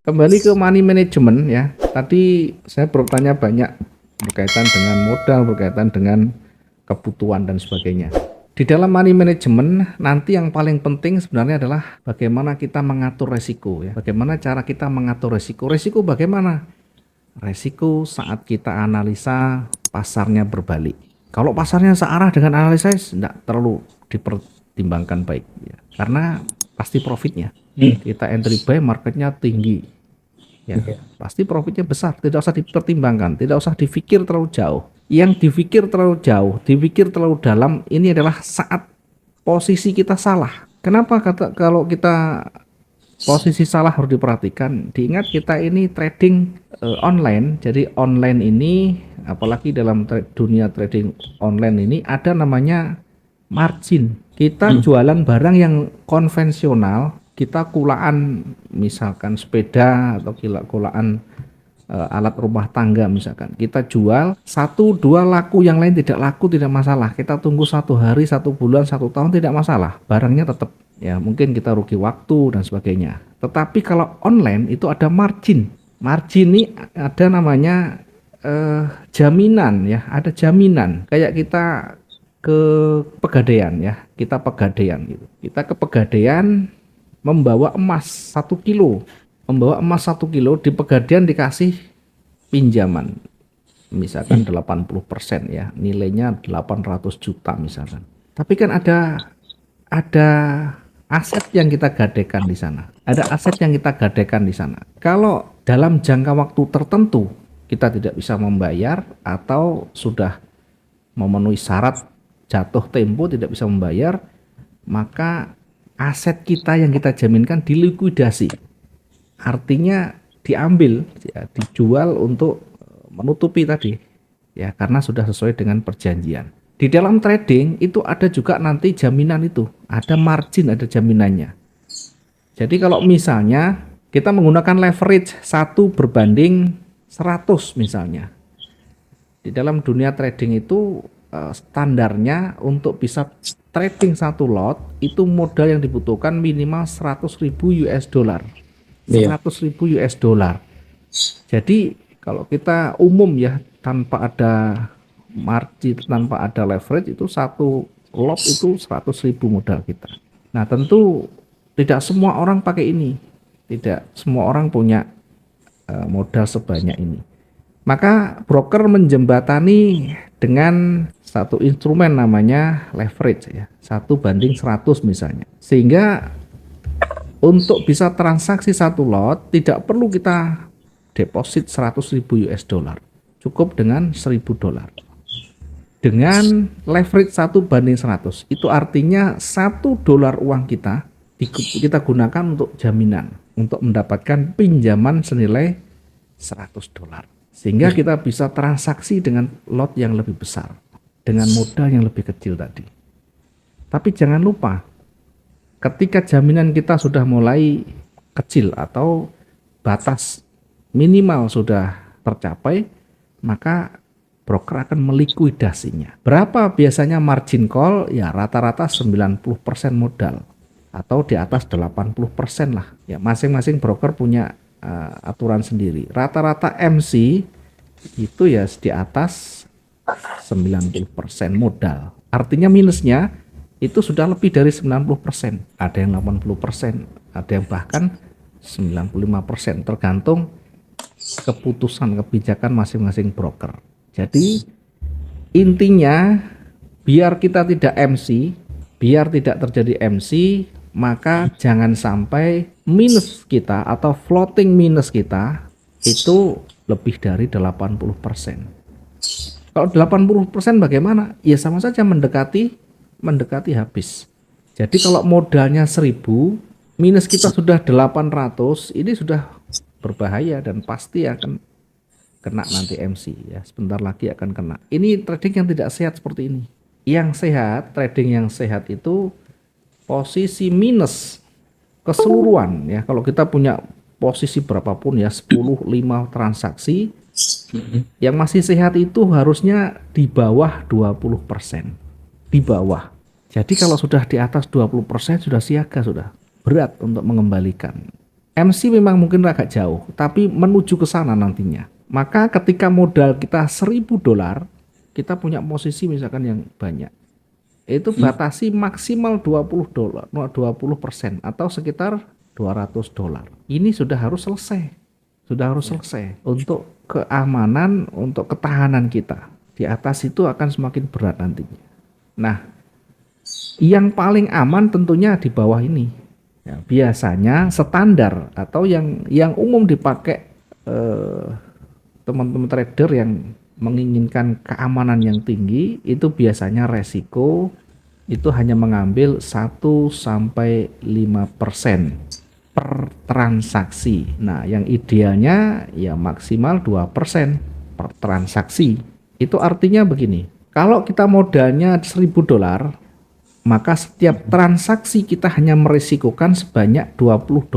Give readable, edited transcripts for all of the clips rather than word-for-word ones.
Kembali ke money management ya. Tadi saya bertanya banyak berkaitan dengan modal, berkaitan dengan kebutuhan dan sebagainya. Di dalam money management nanti yang paling penting sebenarnya adalah bagaimana kita mengatur resiko ya. Bagaimana cara kita mengatur resiko. Resiko bagaimana? Resiko saat kita analisa pasarnya berbalik. Kalau pasarnya searah dengan analisis tidak terlalu dipertimbangkan baik ya. Karena pasti profitnya. Kita entry buy marketnya tinggi. Ya, pasti profitnya besar, tidak usah dipertimbangkan, tidak usah dipikir terlalu jauh. Yang dipikir terlalu jauh, dipikir terlalu dalam, ini adalah saat posisi kita salah. Kenapa kalau kita posisi salah harus diperhatikan? Diingat kita ini trading online, jadi online ini, apalagi dalam dunia trading online ini ada namanya margin. Kita jualan barang yang konvensional, kita kulaan misalkan sepeda atau kulaan alat rumah tangga misalkan, kita jual 1-2 laku, yang lain tidak laku tidak masalah, kita tunggu 1 hari, 1 bulan, 1 tahun tidak masalah, barangnya tetap ya, mungkin kita rugi waktu dan sebagainya. Tetapi kalau online itu ada margin ini ada namanya jaminan ya, ada jaminan kayak kita ke Pegadaian ya, kita Pegadaian gitu, kita ke Pegadaian membawa emas 1 kilo, di Pegadaian dikasih pinjaman misalkan 80% ya, nilainya 800 juta misalkan. Tapi kan ada aset yang kita gadekan di sana. Kalau dalam jangka waktu tertentu kita tidak bisa membayar atau sudah memenuhi syarat jatuh tempo tidak bisa membayar, maka aset kita yang kita jaminkan dilikuidasi, artinya diambil ya, dijual untuk menutupi tadi ya, karena sudah sesuai dengan perjanjian. Di dalam trading itu ada juga nanti jaminan, itu ada margin, ada jaminannya. Jadi kalau misalnya kita menggunakan leverage 1:100 misalnya, di dalam dunia trading itu standarnya untuk bisa trading 1 lot itu modal yang dibutuhkan minimal 100.000 US dollar. 100.000 US dollar. Jadi kalau kita umum ya, tanpa ada margin, tanpa ada leverage, itu 1 lot itu 100.000 modal kita. Nah tentu tidak semua orang pakai ini, tidak semua orang punya modal sebanyak ini. Maka broker menjembatani dengan satu instrumen namanya leverage ya, 1:100 misalnya. Sehingga untuk bisa transaksi 1 lot tidak perlu kita deposit 100.000 US dollar. Cukup dengan 1.000 dolar. Dengan leverage 1:100, itu artinya 1 dolar uang kita gunakan untuk jaminan, untuk mendapatkan pinjaman senilai 100 dolar. Sehingga kita bisa transaksi dengan lot yang lebih besar, dengan modal yang lebih kecil tadi. Tapi jangan lupa, ketika jaminan kita sudah mulai kecil atau batas minimal sudah tercapai, maka broker akan melikuidasinya. Berapa biasanya margin call? Ya rata-rata 90% modal atau di atas 80% lah. Ya masing-masing broker punya aturan sendiri. Rata-rata MC itu ya di atas 90% modal. Artinya minusnya itu sudah lebih dari 90%. Ada yang 80%, ada yang bahkan 95%, tergantung keputusan kebijakan masing-masing broker. Jadi intinya biar kita tidak MC, biar tidak terjadi MC, maka jangan sampai minus kita atau floating minus kita itu lebih dari 80%. Kalau 80% bagaimana? Ya sama saja mendekati habis. Jadi kalau modalnya 1.000, minus kita sudah 800, ini sudah berbahaya dan pasti akan kena nanti MC ya. Sebentar lagi akan kena. Ini trading yang tidak sehat seperti ini. Yang sehat, trading yang sehat itu posisi minus keseluruhan ya. Kalau kita punya posisi berapapun ya, 10, 5 transaksi, yang masih sehat itu harusnya di bawah 20%. Di bawah. Jadi kalau sudah di atas 20% sudah siaga, sudah berat untuk mengembalikan. MC memang mungkin agak jauh, tapi menuju ke sana nantinya. Maka ketika modal kita $1.000, kita punya posisi misalkan yang banyak. Itu batasi maksimal $20, 20% atau sekitar $200. Ini sudah harus selesai. Sudah harus selesai untuk keamanan, untuk ketahanan kita. Di atas itu akan semakin berat nantinya. Nah, yang paling aman tentunya di bawah ini. Ya, biasanya standar atau yang umum dipakai teman-teman trader yang menginginkan keamanan yang tinggi itu biasanya resiko itu hanya mengambil 1-5% per transaksi. Nah, yang idealnya ya maksimal 2% per transaksi. Itu artinya begini, kalau kita modalnya $1.000, maka setiap transaksi kita hanya merisikokan sebanyak $20.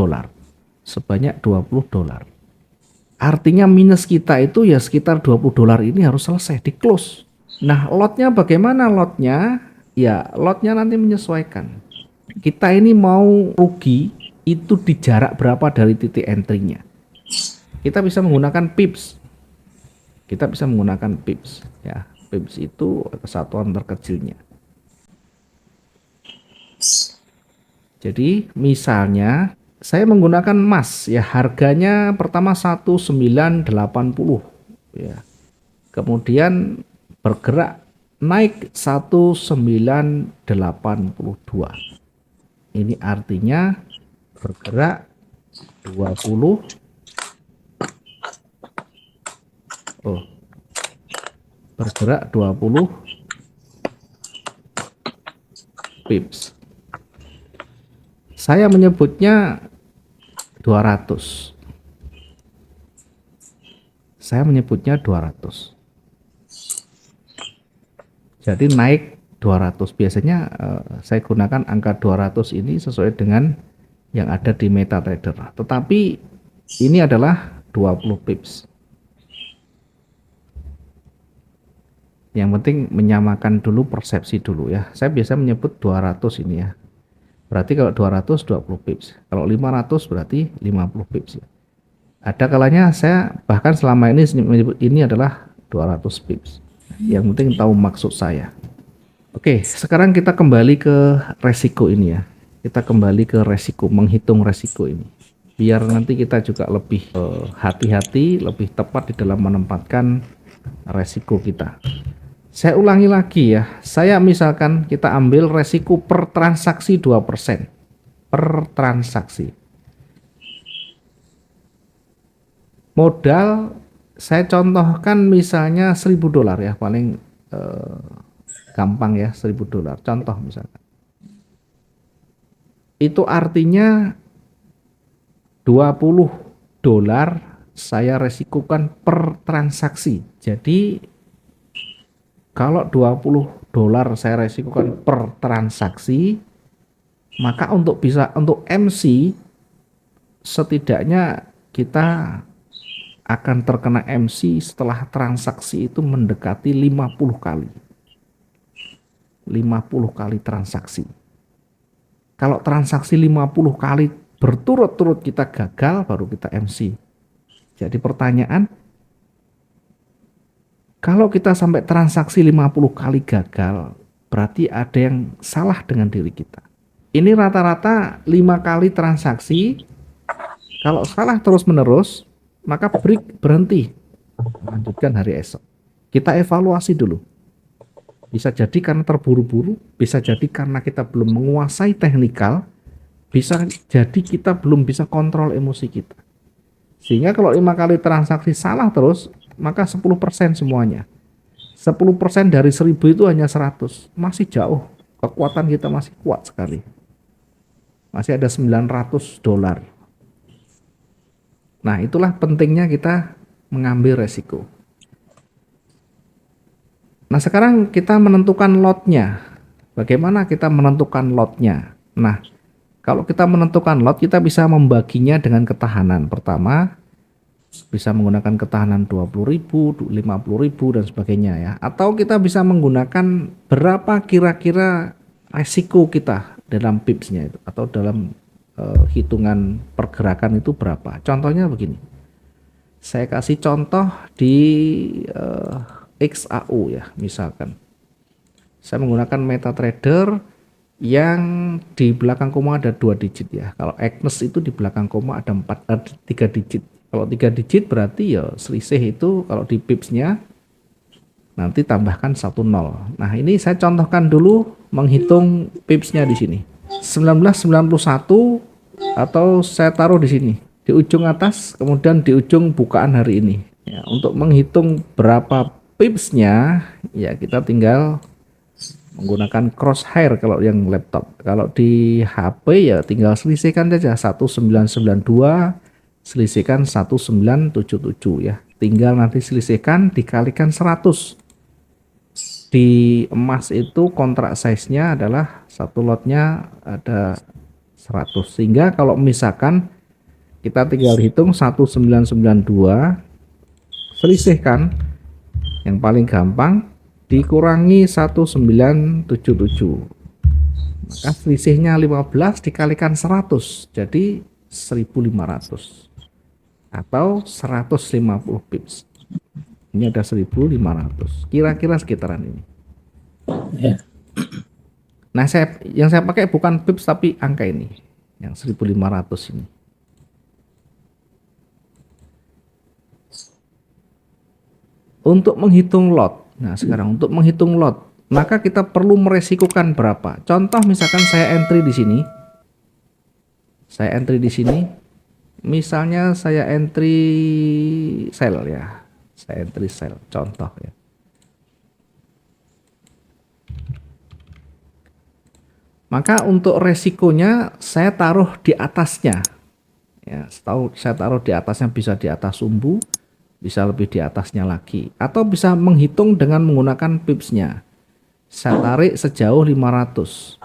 Sebanyak $20. Artinya minus kita itu ya sekitar $20 ini harus selesai di close. Nah, lotnya bagaimana lotnya? Ya, lotnya nanti menyesuaikan. Kita ini mau rugi itu di jarak berapa dari titik entry-nya. Kita bisa menggunakan pips. Kita bisa menggunakan pips. Ya, pips itu kesatuan terkecilnya. Jadi misalnya saya menggunakan emas ya, harganya pertama 1980 ya. Kemudian bergerak naik 1982. Ini artinya bergerak 20 bergerak 20 pips. Saya menyebutnya 200. Saya menyebutnya 200. Jadi naik 200. Biasanya saya gunakan angka 200 ini sesuai dengan yang ada di MetaTrader. Tetapi ini adalah 20 pips. Yang penting menyamakan dulu persepsi dulu ya. Saya biasa menyebut 200 ini ya. Berarti kalau 200 20 pips. Kalau 500 berarti 50 pips ya. Ada kalanya saya bahkan selama ini menyebut ini adalah 200 pips. Yang penting tahu maksud saya. Oke, sekarang kita kembali ke resiko ini ya. Kita kembali ke resiko, menghitung resiko ini. Biar nanti kita juga lebih hati-hati, lebih tepat di dalam menempatkan resiko kita. Saya ulangi lagi ya. Saya misalkan kita ambil resiko per transaksi 2%. Per transaksi. Modal saya contohkan misalnya $1.000 ya, paling gampang ya, $1.000 contoh misalkan. Itu artinya $20 saya resikokan per transaksi. Jadi kalau $20 saya resikokan per transaksi, maka untuk MC setidaknya kita akan terkena MC setelah transaksi itu mendekati 50 kali. 50 kali transaksi. Kalau transaksi 50 kali berturut-turut kita gagal, baru kita MC. Jadi pertanyaan, kalau kita sampai transaksi 50 kali gagal, berarti ada yang salah dengan diri kita. Ini rata-rata 5 kali transaksi, kalau salah terus-menerus, maka berhenti, lanjutkan hari esok. Kita evaluasi dulu. Bisa jadi karena terburu-buru, bisa jadi karena kita belum menguasai teknikal, bisa jadi kita belum bisa kontrol emosi kita. Sehingga kalau 5 kali transaksi salah terus, maka 10% semuanya. 10% dari 1000 itu hanya 100, masih jauh. Kekuatan kita masih kuat sekali. Masih ada $900. Nah, itulah pentingnya kita mengambil resiko. Nah, sekarang kita menentukan lotnya. Bagaimana kita menentukan lotnya? Nah, kalau kita menentukan lot, kita bisa membaginya dengan ketahanan. Pertama, bisa menggunakan ketahanan 20.000, 50.000 dan sebagainya ya. Atau kita bisa menggunakan berapa kira-kira resiko kita dalam pipsnya itu atau dalam hitungan pergerakan itu berapa. Contohnya begini, saya kasih contoh di XAU ya, misalkan saya menggunakan MetaTrader yang di belakang koma ada 2 digit ya. Kalau Agnes itu di belakang koma ada 3 digit. Kalau 3 digit berarti ya selisih itu kalau di pipsnya nanti tambahkan 10. Nah, ini saya contohkan dulu menghitung pipsnya di sini. 1991 atau saya taruh di sini di ujung atas, kemudian di ujung bukaan hari ini. Ya, untuk menghitung berapa pipsnya, ya kita tinggal menggunakan crosshair kalau yang laptop. Kalau di HP ya tinggal selisihkan saja 1992 selisihkan 1977 ya. Tinggal nanti selisihkan dikalikan 100. Di emas itu kontrak size-nya adalah satu lotnya ada 100. Sehingga kalau misalkan kita tinggal hitung 1992 selisihkan yang paling gampang dikurangi 1977, maka selisihnya 15 dikalikan 100 jadi 1500 atau 150 pips. Ini ada 1500, kira-kira sekitaran ini ya. Nah, yang saya pakai bukan pips tapi angka ini yang 1500 ini. Untuk menghitung lot, nah sekarang untuk menghitung lot, maka kita perlu meresikokan berapa. Contoh misalkan saya entry di sini, misalnya saya entry sell ya, saya entry sell contoh ya. Maka untuk resikonya saya taruh di atasnya, ya, saya taruh di atasnya, bisa di atas sumbu, bisa lebih di atasnya lagi, atau bisa menghitung dengan menggunakan pipsnya. Saya tarik sejauh 500.